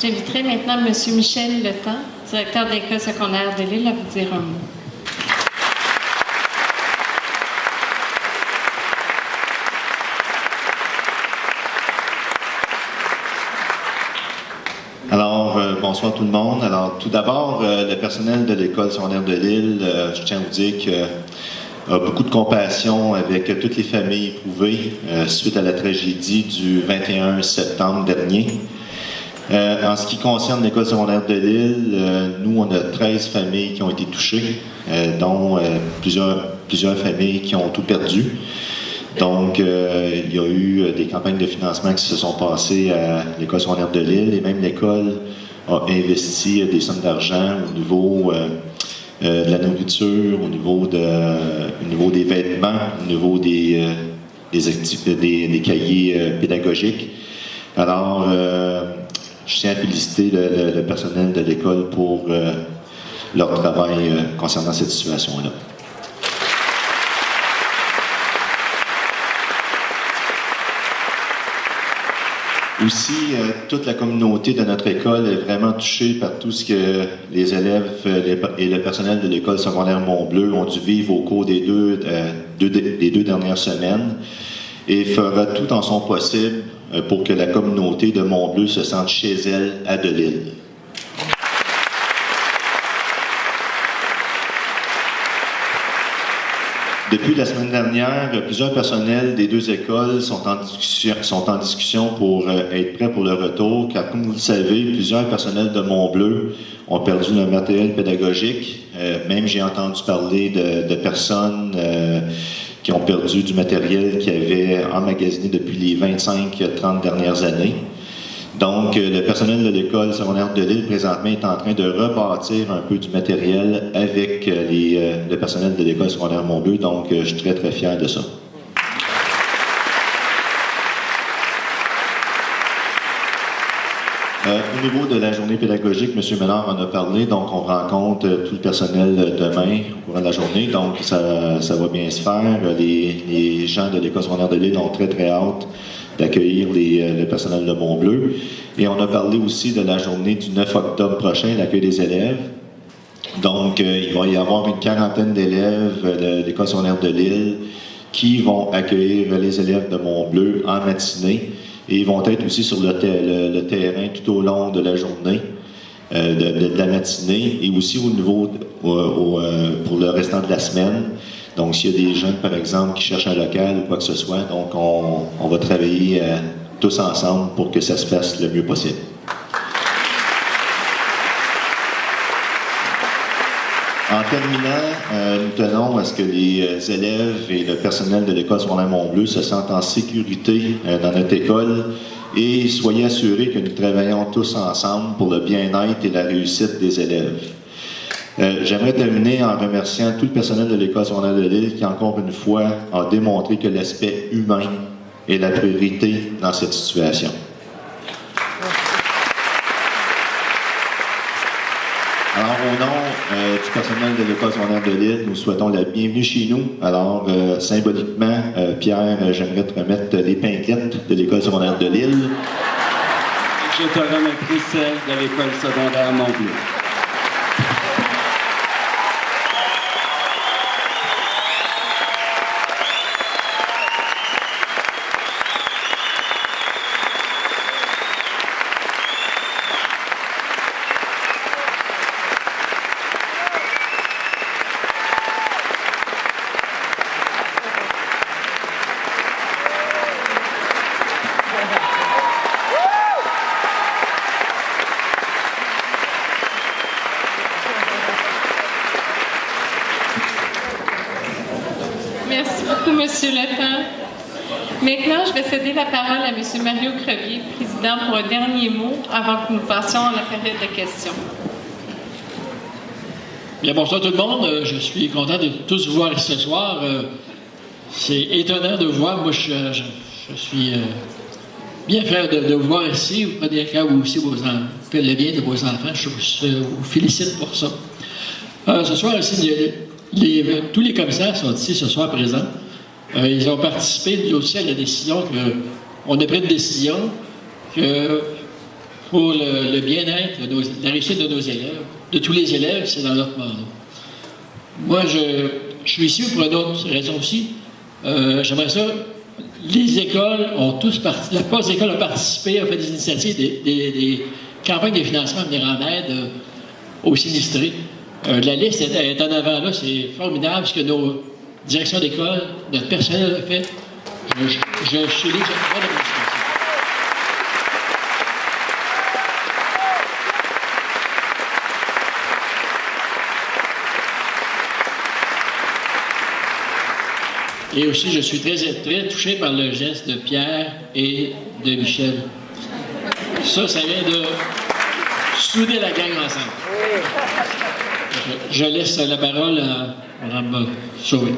J'inviterai maintenant M. Michel Letang, directeur de l'École secondaire de Lille, à vous dire un mot. Alors, bonsoir tout le monde. Alors, tout d'abord, le personnel de l'École secondaire de Lille, je tiens à vous dire qu'il a beaucoup de compassion avec toutes les familles éprouvées suite à la tragédie du 21 septembre dernier. En ce qui concerne l'École secondaire de Lille, nous, on a 13 familles qui ont été touchées, dont plusieurs familles qui ont tout perdu. Donc, il y a eu des campagnes de financement qui se sont passées à l'École secondaire de Lille et même l'École a investi des sommes d'argent au niveau de la nourriture, au niveau des vêtements, au niveau des cahiers pédagogiques. Alors, je tiens à féliciter le personnel de l'école pour leur travail concernant cette situation-là. Aussi, toute la communauté de notre école est vraiment touchée par tout ce que les élèves et le personnel de l'école secondaire Mont-Bleu ont dû vivre au cours des deux dernières semaines et fera tout en son possible pour que la communauté de Mont-Bleu se sente chez elle à de Lille. Depuis la semaine dernière, plusieurs personnels des deux écoles sont en discussion pour être prêts pour le retour, car comme vous le savez, plusieurs personnels de Mont-Bleu ont perdu leur matériel pédagogique. Même j'ai entendu parler de personnes qui ont perdu du matériel qu'ils avaient emmagasiné depuis les 25-30 dernières années. Donc, le personnel de l'École secondaire de Lille, présentement, est en train de rebâtir un peu du matériel avec le personnel de l'École secondaire Mont-Bleu. Donc, je suis très, très fier de ça. Au niveau de la journée pédagogique, M. Ménard en a parlé, donc on rencontre tout le personnel demain au courant de la journée, donc ça va bien se faire. Les gens de l'École secondaire de Lille ont très, très hâte d'accueillir le personnel de Mont-Bleu. Et on a parlé aussi de la journée du 9 octobre prochain, l'accueil des élèves. Donc, il va y avoir une quarantaine d'élèves de l'École secondaire de Lille qui vont accueillir les élèves de Mont-Bleu en matinée. Et ils vont être aussi sur le terrain tout au long de la journée, de la matinée, et aussi au niveau pour le restant de la semaine. Donc, s'il y a des jeunes, par exemple, qui cherchent un local ou quoi que ce soit, donc on va travailler tous ensemble pour que ça se fasse le mieux possible. En terminant, nous tenons à ce que les élèves et le personnel de l'École secondaire Mont-Bleu se sentent en sécurité dans notre école et soyez assurés que nous travaillons tous ensemble pour le bien-être et la réussite des élèves. J'aimerais terminer en remerciant tout le personnel de l'École secondaire de Lille qui, encore une fois, a démontré que l'aspect humain est la priorité dans cette situation. Alors, au nom du personnel de l'École secondaire de Lille, nous souhaitons la bienvenue chez nous. Alors, symboliquement, Pierre, j'aimerais te remettre l'épinglette de l'École secondaire de Lille. Je te remettrai celle de l'École secondaire Mont-Bleu. Merci beaucoup, M. Letang. Maintenant, je vais céder la parole à M. Mario Crevier, président, pour un dernier mot avant que nous passions à la période de questions. Bien, bonsoir tout le monde. Je suis content de tous vous voir ce soir. C'est étonnant de vous voir. Moi, je suis bien fier de vous voir ici. Vous prenez le cas aussi faites le bien de vos enfants. Je vous félicite pour ça. Ce soir, ici, tous les commissaires sont ici ce soir présents. Ils ont participé aussi à la décision on a pris une décision que pour le bien-être, la réussite de nos élèves, de tous les élèves, c'est dans notre mandat. Moi, je suis ici pour une autre raison aussi. J'aimerais ça. Les écoles ont tous participé, la plupart des écoles ont participé, ont fait des initiatives, des campagnes de financement venir en aide aux sinistrés. La liste est en avant là, c'est formidable ce que nos directions d'école, notre personnel a fait. Je suis les Et aussi, je suis très, très touché par le geste de Pierre et de Michel. Ça vient de souder la gang ensemble. Je laisse la parole à Mme Sauvé.